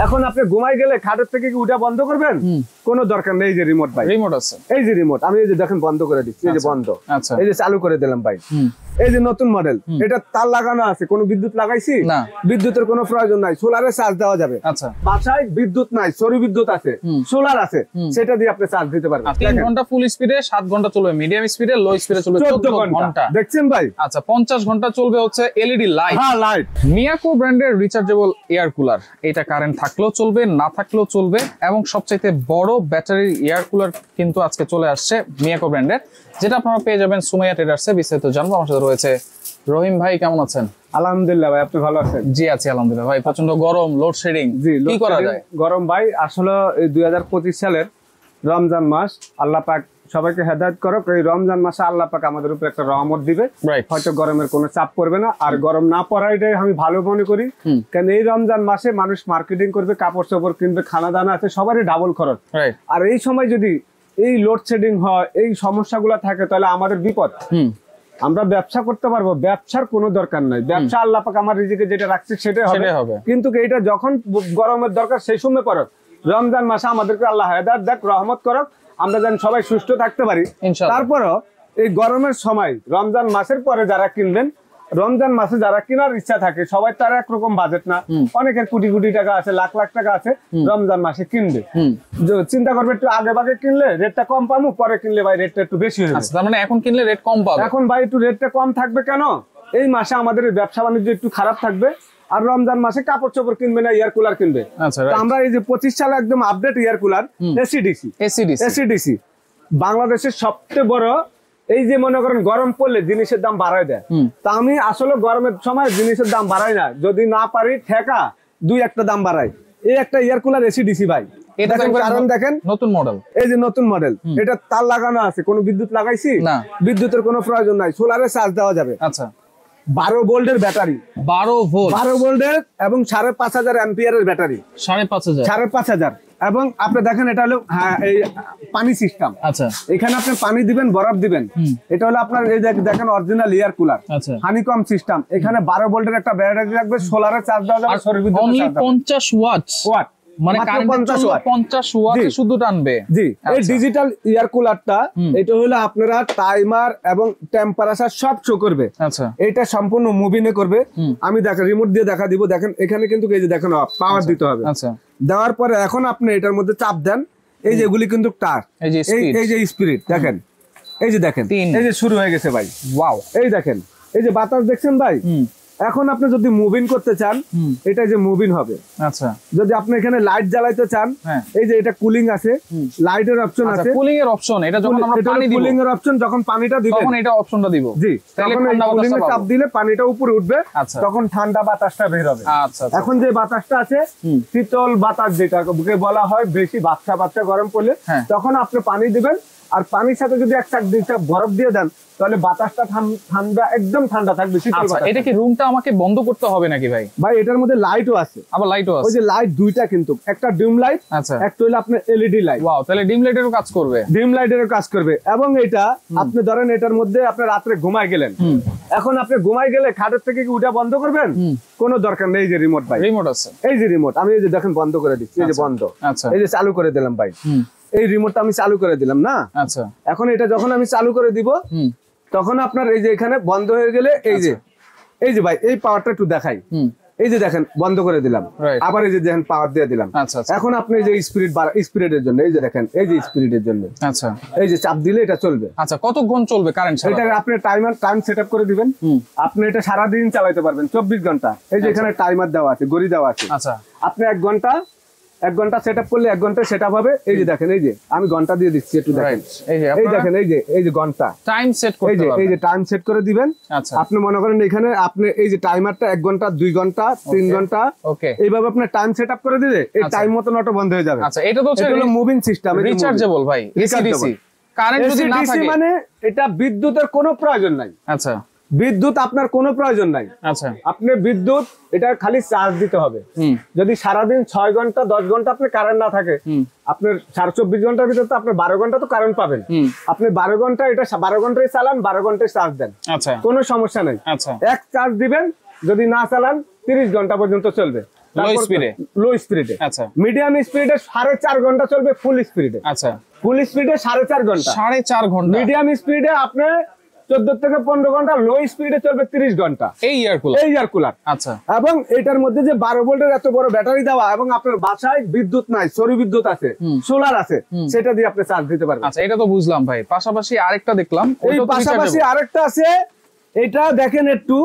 এখন আপনি ঘুমাই গেলে খাটের থেকে কি উঠা বন্ধ করবেন? কোনো দরকার নেই। এই যে রিমোট ভাই, রিমোট আছে, এই যে রিমোট, আমি এই যে দেখেন বন্ধ করে দিচ্ছি, এই যে বন্ধ, আচ্ছা এই যে চালু করে দিলাম ভাই। এই যে নতুন মডেল, এটা তার লাগানো আছে, কোনো বিদ্যুৎ লাগাইছি না, বিদ্যুতের কোনো প্রয়োজন নাই, সোলারে চার্জ দেওয়া যাবে। আচ্ছা, বাসায় বিদ্যুৎ নাই, সৌর বিদ্যুৎ আছে, সোলার আছে, সেটা দিয়ে আপনি চার্জ দিতে পারবেন। 3 ঘন্টা ফুল স্পিডে, 7 ঘন্টা চলবে মিডিয়াম স্পিডে, লো স্পিডে চলবে 14 ঘন্টা। দেখছেন ভাই? আচ্ছা, 50 ঘন্টা চলবে হচ্ছে এলইডি লাইট। হ্যাঁ, লাইট। মিয়াকো ব্র্যান্ডের রিচার্জেবল এয়ার কুলার, এটা কারেন্ট থাকলেও চলবে, না থাকলেও চলবে, এবং সবচাইতে বড় ব্যাটারির এয়ার কুলার কিন্তু আজকে চলে আসছে মিয়াকো ব্র্যান্ডের, যেটা আপনারা পেয়ে যাবেন সুমাইয়া ট্রেডার্সে। বিস্তারিত জানবো। আমার সাথে রয়েছে রহিম ভাই। কেমন আছেন? আলহামদুলিল্লাহ ভাই, আপনি ভালো আছেন? জি আছি আলহামদুলিল্লাহ ভাই। প্রচন্ড গরম, লোডশেডিং, কি করা যায়? গরম ভাই, আসলে এই 2025 সালের রমজান মাস, আল্লাহ পাক সবাইকে হেদায়েত করুক। এই রমজান মাসে আল্লাহ পাক আমাদের উপর একটা রহমত দিবে, হয়তো গরমের কোনো চাপ পড়বে না। আর গরম না পড়াইটাই আমি ভালো মনে করি, কারণ এই রমজান মাসে মানুষ মার্কেটিং করবে, কাপড় চোপড় কিনবে, খানা দানা আছে, সবারই ডাবল খরচ। আর এই সময় যদি এই লোডশেডিং হয়, এই সমস্যাগুলো থাকে, তাহলে আমাদের বিপদ। আমরা ব্যবসা করতে পারবো, ব্যবসার কোনো দরকার নাই, ব্যবসা আল্লাহ পাক আমার রিজিকে যেটা রাখছে সেটাই হবে। কিন্তু এটা যখন গরমের দরকার সেই সময় করো, রমজান মাসে আমাদেরকে আল্লাহ হেদায়েত দেখ, রহমত করক, আমরা যেন সবাই সুস্থ থাকতে পারি। তারপরও এই গরমের সময় রমজান মাসের পরে যারা কিনবেন, রমজান মাসে যারা কেনার ইচ্ছা থাকে, সবাই তার একরকম বাজেট না, অনেকের কোটি কোটি টাকা আছে, লাখ লাখ টাকা আছে, রমজান মাসে কিনবে, চিন্তা করবে একটু আগে ভাগে কিনলে রেটটা কম পাবো, পরে কিনলে ভাই রেটটা একটু বেশি হয়ে যাবে। তার মানে এখন কিনলে রেট কম পাবে। এখন ভাই একটু রেটটা কম থাকবে কেন? এই মাসে আমাদের ব্যবসা বাণিজ্য একটু খারাপ থাকবে, আর রমজান মাসে কাপড় চোপড় কিনবে না, এয়ার কুলার কিনবে। আমরা এই যে 25 সালে একদম আপডেট এয়ার কুলার এসিডিসি বাংলাদেশের সবচেয়ে বড়। এই যে মনে করেন গরম পড়লে জিনিসের দাম বাড়ায় দেয়, তা আমি আসলে গরমের সময় জিনিসের দাম বাড়াই না, যদি না পারি ঠেকা 2-1টা দাম বাড়াই। এই একটা এয়ার কুলার এসিডিসি ভাই, কারণ দেখেন নতুন মডেল, এই যে নতুন মডেল, এটা তার লাগানো আছে, কোনো বিদ্যুৎ লাগাইছি না, বিদ্যুতের কোনো প্রয়োজন নাই, সোলারে চার্জ দেওয়া যাবে। আচ্ছা, 12 ভোল্টের ব্যাটারি, 12 ভোল্টের এবং 5,500 অ্যাম্পিয়ারের ব্যাটারি, 5,500। এবং আপনি দেখেন এটা হলো এই পানি সিস্টেম। আচ্ছা, এখানে আপনি পানি দিবেন, বরফ দিবেন। এটা হলো আপনার এই দেখেন original air cooler, honeycomb system. এখানে 12 ভোল্টের একটা ব্যাটারি রাখবে, সোলারে চার্জ দেওয়া যাবে, সৌর বিদ্যুৎ অনলি 50 ওয়াট, মানে কারেন্ট 50 ওয়াটে শুধু টানবে। জি, এই ডিজিটাল এয়ার কুলারটা, এটা হলো আপনারা টাইমার এবং টেম্পারেচার সব শো করবে। আচ্ছা, এটা সম্পূর্ণ মুভিনে করবে। আমি দেখেন রিমোট দিয়ে দেখা দিব, দেখেন এখানে কিন্তু এই যে দেখেন পাওয়ার দিতে হবে। আচ্ছা, দেওয়ার পরে এখন আপনি এটার মধ্যে চাপ দেন, এই যে এগুলি কিন্তু টাচ, এই যে স্পিরিট দেখেন, এই যে দেখেন, এই যে শুরু হয়ে গেছে ভাই। ওয়াও, এই দেখেন, এই যে বাতাস দেখছেন ভাই। এখন আপনি যদি মুভিং করতে চান, এটা যে মুভিং হবে। আচ্ছা, যদি আপনি এখানে লাইট জ্বালাইতে চান, এই যে এটা কুলিং আছে, লাইটের অপশন আছে, কুলিং এর অপশন, এটা যখন আমরা পানি দিব, কুলিং এর অপশন, যখন পানিটা দিবেন তখন এটা অপশনটা দিব। জি, তখন এই কুলিং এর চাপ দিলে পানিটা উপরে উঠবে, তখন ঠান্ডা বাতাসটা বের হবে। আচ্ছা, এখন যে বাতাসটা আছে, শীতল বাতাস, যেটাকে বলা হয় বেশি বাচ্চা গরম পড়লে, তখন আপনি পানি দিবেন, আর পানির সাথে যদি এক চাক 2 চাক বরফ দিয়ে দেন, তাহলে বাতাসটা ঠান্ডা, একদম ঠান্ডা থাকবে। এটা কি রুমটা আমাকে বন্ধ করতে হবে নাকি ভাই? ভাই এটার মধ্যে লাইটও আছে, আবার লাইটও আছে। ওই যে লাইট দুইটা, কিন্তু একটা ডিম লাইট, আচ্ছা, একটা হলো আপনার এলইডি লাইট। ওয়াও, তাহলে ডিম লাইটেরও কাজ করবে। ডিম লাইটেরও কাজ করবে। এবং এটা আপনি ধরেন এটার মধ্যে আপনি রাতে ঘুমায় গেলেন, এখন আপনি ঘুমায় গেলে খাটের থেকে কি উঠা বন্ধ করবেন? কোনো দরকার নেই। এই যে রিমোট ভাই, রিমোট আছে, এই যে রিমোট, আমি এই যে দেখেন বন্ধ করে দিচ্ছি, এই যে বন্ধ। আচ্ছা, এই যে চালু করে দিলাম ভাই, এই রিমোটটা আমি চালু করে দিলাম না। আচ্ছা, এখন এটা যখন আমি চালু করে দিব, তখন আপনার এই যে এখানে বন্ধ হয়ে গেলে, এই যে ভাই এই পাওয়ারটা একটু দেখাই, এই যে দেখেন বন্ধ করে দিলাম, আবার এই যে দেখেন পাওয়ার দিয়ে দিলাম। এখন আপনি যে স্পিরিটের জন্য, এই যে দেখেন, এই যে স্পিরিটের জন্য, আচ্ছা, এই যে চাপ দিলে এটা চলবে। আচ্ছা, কতক্ষণ চলবে কারেন্ট? এটা আপনি টাইম সেট আপ করে দিবেন, আপনি এটা সারাদিন চালাতে পারবেন, 24 ঘন্টা। এই যে এখানে টাইমার দেওয়া আছে, ঘড়ি দেওয়া আছে। আচ্ছা, আপনি 1 ঘন্টা সেট আপ করলে 1 ঘন্টা সেট আপ হবে। এই যে দেখেন, এই যে আমি ঘন্টা দিয়ে দিচ্ছি, একটু দেখেন, এই দেখেন, এই যে ঘন্টা টাইম সেট করতে পারবেন, এই যে টাইম সেট করে দিবেন। আচ্ছা, আপনি মনে করেন এখানে আপনি এই যে টাইমারটা 1 ঘন্টা, 2 ঘন্টা, 3 ঘন্টা, ওকে, এইভাবে আপনি টাইম সেট আপ করে দিলে এই টাইম মতন অটো বন্ধ হয়ে যাবে। আচ্ছা, এটা তো হলো মুভিং সিস্টেম, রিচার্জেবল ভাই, এসিডিসি। কারেন্ট যদি না থাকে, মানে এটা বিদ্যুতের কোনো প্রয়োজন নাই। আচ্ছা, বিদ্যুৎ আপনার কোনো প্রয়োজন নাই। আচ্ছা, আপনি বিদ্যুৎ এটা খালি চার্জ দিতে হবে। যদি সারাদিন 6 ঘন্টা 10 ঘন্টা আপনি কারেন্ট না থাকে, আপনার 24 ঘন্টার ভিতরে তো আপনি 12 ঘন্টা তো কারেন্ট পাবেন। আপনি 12 ঘন্টা এটা 12 ঘন্টায় চালান, 12 ঘন্টায় চার্জ দেন। আচ্ছা, কোনো সমস্যা নাই। আচ্ছা, এক চার্জ দিবেন, যদি না চালান 30 ঘন্টা পর্যন্ত চলবে। লো স্পিডে। আচ্ছা, মিডিয়াম স্পিডে 4.5 ঘন্টা চলবে ফুল স্পিডে। আচ্ছা, ফুল স্পিডে 4.5 ঘন্টা। 4.5 ঘন্টা। মিডিয়াম স্পিডে আপনি 14 থেকে 15 ঘন্টা, লো স্পিডে চলবে 30 ঘন্টা এই এয়ার কুলার। আচ্ছা, এবং এটার মধ্যে যে 12 ভোল্টের এত বড় ব্যাটারি দেওয়া, এবং আপনার বাসায় বিদ্যুৎ নাই, সৌর বিদ্যুৎ আছে, সোলার আছে, সেটা দিয়ে আপনি চার্জ দিতে পারবেন। আচ্ছা, এটা তো বুঝলাম ভাই। পাশাপাশি আরেকটা দেখলাম, এই পাশাপাশি আরেকটা আছে, এটা দেখেন একটু,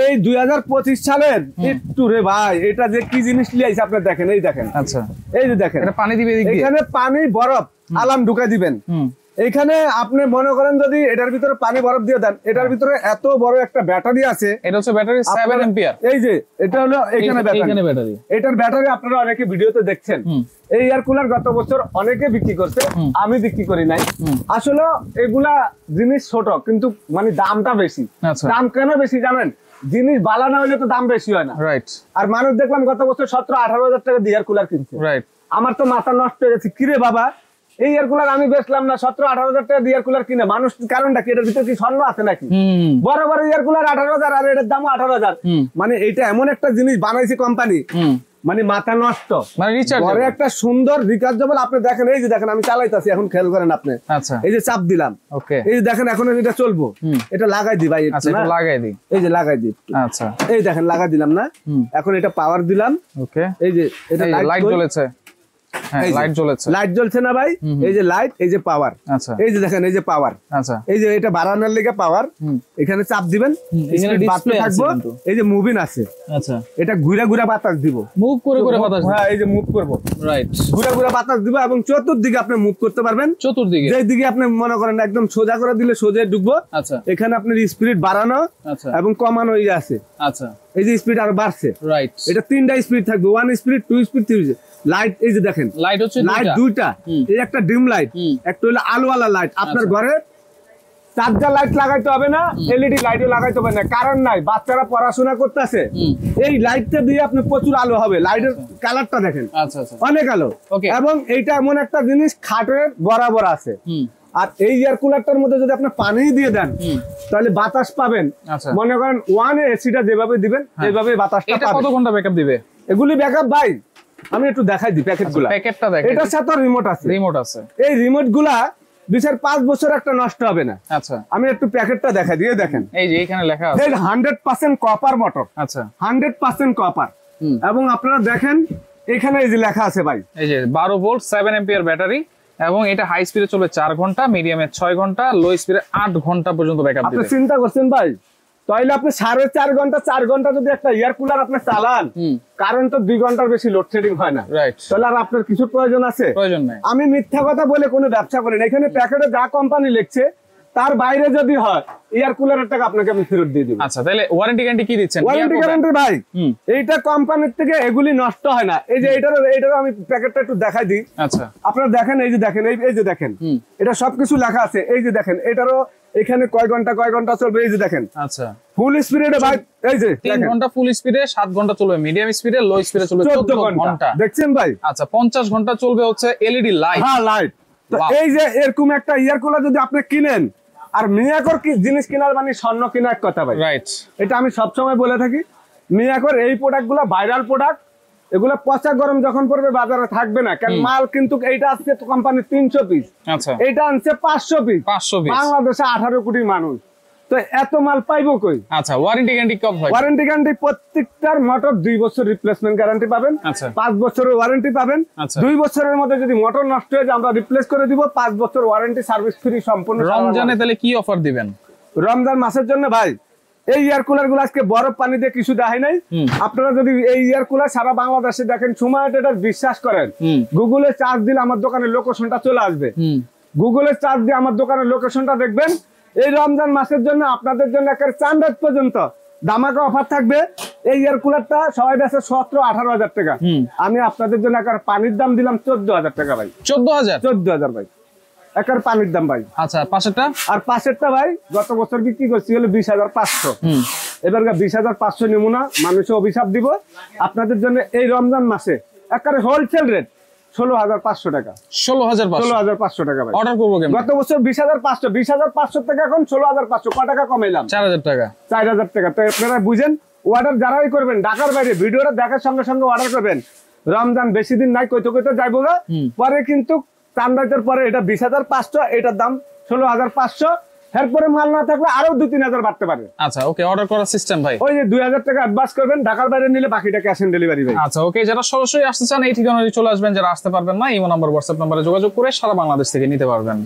এই 2025 সালের একটু রে ভাই, এটা যে কি জিনিস লিয়াইছে আপনি দেখেন, এই দেখেন। আচ্ছা, এই যে দেখেন, এটা পানি দিবে এখানে পানি বরফ আলাম ঢুকা দিবেন। এখানে আপনি মনে করেন যদি এটার ভিতরে পানি বরফ দিয়ে দেন, এটার ভিতরে এত বড় একটা ব্যাটারি আছে। এটা হচ্ছে ব্যাটারি 7 এম্পিয়ার। এই যে এটা হলো এখানে ব্যাটারি, এটার ব্যাটারি আপনারা অনেকে ভিডিওতে দেখছেন। এই এয়ার কুলার গত বছর অনেকে বিক্রি করছে, আমি বিক্রি করি নাই। আসলে এগুলা জিনিস ছোট, কিন্তু মানে দামটা বেশি। দাম কেন বেশি জানেন? জিনিস বালা না হলে তো দাম বেশি হয় না। রাইট। আর মানুষ দেখলাম গত বছর 17-18 হাজার টাকা দিয়ে এয়ার কুলার কিনছে। রাইট। আমার তো মাথা নষ্ট হয়ে গেছে, কিরে বাবা এই এয়ার কুলার আমি বেচলাম না 17-18 হাজার টাকা দিয়ে এয়ার কুলার কিনে, মানুষ কারণটা কি? এটার ভিতরে কি স্বর্ণ আছে নাকি? বড় বড় এয়ার কুলার 18,000 আর এটার দাম 18,000। মানে এটা এমন একটা জিনিস বানাইছে কোম্পানি, মানে মাথা নষ্ট। মানে পরে একটা সুন্দর রিচার্জেবল, আপনি দেখেন, এই যে দেখেন আমি চালাইতাছি এখন, খেয়াল করেন আপনি। আচ্ছা, এই যে চাপ দিলাম, ওকে, এই যে দেখেন এখন এটা চলবো। এটা লাগাই দি ভাই, আচ্ছা, এটা লাগাই দি, এই যে লাগাই দি। আচ্ছা, এই দেখেন লাগাই দিলাম না, এখন এটা পাওয়ার দিলাম। ওকে, এই যে এটা লাইট জ্বলেছে। হ্যাঁ, লাইট জ্বলেছে। লাইট জ্বলছে না ভাই? এই যে লাইট, এই যে পাওয়ার। আচ্ছা, এই যে দেখেন, এই যে পাওয়ার। আচ্ছা, এই যে এটা বাড়ানোর লেগে পাওয়ার, এখানে চাপ দিবেন, এখানে ডিসপ্লে থাকবে। এই যে মুভিং আছে। আচ্ছা, এটা ঘুরা ঘুরা বাতাস দিব, মুভ করে করে বাতাস। হ্যাঁ, এই যে মুভ করব। রাইট, ঘুরা ঘুরা বাতাস দিব, এবং চতুর্দিকে আপনি মুভ করতে পারবেন। চতুর্দিকে, যেই দিকে আপনি মনে করেন একদম সোজা করে দিলে সোজা ঢুকবো। আচ্ছা, এখানে আপনার স্পিড বাড়ানো এবং কমানো এই আছে। আচ্ছা, এই যে স্পিড আর বাড়ছে। রাইট, এটা 3টা স্পিড থাকবে, 1 স্পিড, 2 স্পিড, 3 স্পিড। লাইট এই যে দেখেন, লাইট হচ্ছে লাইট দুইটা। এই একটা ডিম লাইট, একটা হলো আলোওয়ালা লাইট। আপনার ঘরে চার্জার লাইট লাগাইতে হবে না, এলইডি লাইটও লাগাইতে হবে না, কারণ নাই। বাচ্চারা পড়াশোনা করতেছে, এই লাইটটা দিয়ে আপনি প্রচুর আলো হবে। লাইটের কালারটা দেখেন, আচ্ছা, আচ্ছা, অনেক আলো। এবং এইটা এমন একটা জিনিস খাটের বরাবর আছে। আর এই এয়ার কুলারটার মধ্যে যদি আপনি পানি দিয়ে দেন, তাহলে বাতাস পাবেন। মনে করেন 1 এসিটা যেভাবে দিবেন এইভাবে বাতাসটা পাবেন। এটা কত ঘন্টা ব্যাকআপ দিবে? এগুলি ব্যাকআপ ভাই আমি একটু দেখাই দিই প্যাকেটগুলো। প্যাকেটটা দেখেন, এটার সাথে রিমোট আছে। রিমোট আছে। এই রিমোটগুলা 2-5 বছর একটা নষ্ট হবে না। আচ্ছা, আমি একটু প্যাকেটটা দেখাই দিয়ে দেখেন। এই যে এখানে লেখা আছে 100% কপার মোটর। আচ্ছা, 100% কপার। এবং আপনারা দেখেন এখানে এই যে লেখা আছে ভাই, এই যে 12 ভোল্ট 7 এম্পিয়ার ব্যাটারি, এবং এটা হাই স্পিডে চলবে 4 ঘন্টা, মিডিয়ামে 6 ঘন্টা, লো স্পিডে 8 ঘন্টা পর্যন্ত ব্যাকআপ দিবে। আপনি চিন্তা করছেন ভাই, তাইলে আপনি 4.5 ঘন্টা 4 ঘন্টা যদি একটা এয়ার কুলার আপনি চালান, কারণ তো 2 ঘন্টার বেশি লোডশেডিং হয় না। রাইট, তাহলে আর আপনার কিছু প্রয়োজন আছে? প্রয়োজন নাই। আমি মিথ্যা কথা বলে কোনো ব্যবসা করি না। এখানে প্যাকেটে যা কোম্পানি লিখছে তার বাইরে যদি হয়, এয়ার কুলারের টাকা আপনাকে আমি ফেরত দিয়ে দেব। আচ্ছা, তাহলে ওয়ারেন্টি গ্যারান্টি কি দিচ্ছেন? ওয়ারেন্টি গ্যারান্টি ভাই, এইটা কোম্পানির থেকে এগুলি নষ্ট হয় না। এই যে এটারও আমি প্যাকেটটা একটু দেখাই দিই। আচ্ছা, আপনারা দেখেন, এই যে দেখেন, এই যে দেখেন, এটা সবকিছু লেখা আছে। এই যে দেখেন, এটারও এখানে কয় ঘন্টা চলবে, এই যে দেখেন। আচ্ছা, ফুল স্পিডে ভাই, এই যে 3 ঘন্টা ফুল স্পিডে, 7 ঘন্টা চলবে মিডিয়াম স্পিডে, লো স্পিডে চলবে 14 ঘন্টা। দেখছেন ভাই? আচ্ছা, 50 ঘন্টা চলবে হচ্ছে এলইডি লাইট। হ্যাঁ, লাইট। তো এই যে এরকম একটা এয়ার কুলার যদি আপনি কিনেন, আর মিয়াকর কি জিনিস কেনার মানে স্বর্ণ কেনার এক কথা ভাই। রাইট, এটা আমি সবসময় বলে থাকি। মিয়াকর এই প্রোডাক্টগুলো ভাইরাল প্রোডাক্ট, এগুলো পচা গরম যখন পড়বে বাজারে থাকবে না। কারণ মাল কিন্তু এইটা আসছে কোম্পানি 300 পিস, আচ্ছা, এটা আনছে 500 পিস। 500 পিস, বাংলাদেশে 18 কোটি মানুষ, তো এত মাল পাইবো কই? আচ্ছা, ওয়ারেন্টি গ্যারান্টি কত হয়? ওয়ারেন্টি গ্যারান্টি প্রত্যেকটার মোটর 2 বছর রিপ্লেসমেন্ট গ্যারান্টি পাবেন। আচ্ছা, 5 বছরের ওয়ারেন্টি পাবেন। 2 বছরের মধ্যে যদি মোটর নষ্ট হয়ে যায় আমরা রিপ্লেস করে দিব। 5 বছর ওয়ারেন্টি, সার্ভিস ফ্রি সম্পূর্ণ। রমজানে তাহলে কি অফার দিবেন? রমজান মাসের জন্য ভাই এই এয়ার কুলার গুলো আজকে বরফ পানি দিয়ে কিছু দেখাই নাই। আপনারা যদি এই এয়ার কুলার সারা বাংলাদেশে দেখেন, সময় এটা বিশ্বাস করেন, গুগলে চার্জ দিলে আমার দোকানের লোকেশনটা চলে আসবে। গুগলে চার্জ দিয়ে আমার দোকানের লোকেশনটা দেখবেন। এই রমজান মাসের জন্য আপনাদের জন্য একেবারে চাঁদ রাত পর্যন্ত ধামাকা অফার থাকবে। এই এয়ার কুলারটা সবাই বেচে 17-18 হাজার টাকা, আমি আপনাদের জন্য একেবারে পানির দাম দিলাম 14,000 টাকা ভাই। 14,000 ভাই, একেবারে পানির দাম ভাই। আচ্ছা, পাশেরটা? আর পাশেরটা ভাই গত বছর বিক্রি করছি হলো 20,500। এবার 20,500 নমুনা মানুষে অভিশাপ দিব আপনাদের জন্য এই রমজান মাসে একেবারে হোলসেল রেট 16,500 টাকা। 16,500 টাকা ভাই। অর্ডার করবো কেমন? গত বছর 20,500 থেকে এখন 16,500, কত টাকা কমাইলাম? 4,000 টাকা। 4,000 টাকা। তো আপনারা বুঝেন অর্ডার যারাই করবেন ঢাকার বাইরে ভিডিওটা দেখার সঙ্গে সঙ্গে অর্ডার করবেন। রমজান বেশি দিন নাই, কইতে কইতে যাইবো গা, পরে কিন্তু চান্দাইতের পরে এটা 20,500, এটার দাম 16,500। এরপরে মাল না থাকলে আরো 2-3,000 বাড়তে পারে। আচ্ছা ওকে, অর্ডার করার সিস্টেম ভাই ওই যে 2,000 টাকা অ্যাডভান্স করবেন, ঢাকার বাইরে নিলে বাকিটা ক্যাশ অন ডেলিভারি ভাই। আচ্ছা ওকে, যারা সরাসরি আসতে চান এই ঠিকানায় চলে আসবেন, যারা আসতে পারবেন না ইমো নাম্বার হোয়াটসঅ্যাপ নাম্বারে যোগাযোগ করে সারা বাংলাদেশ থেকে নিতে পারবেন।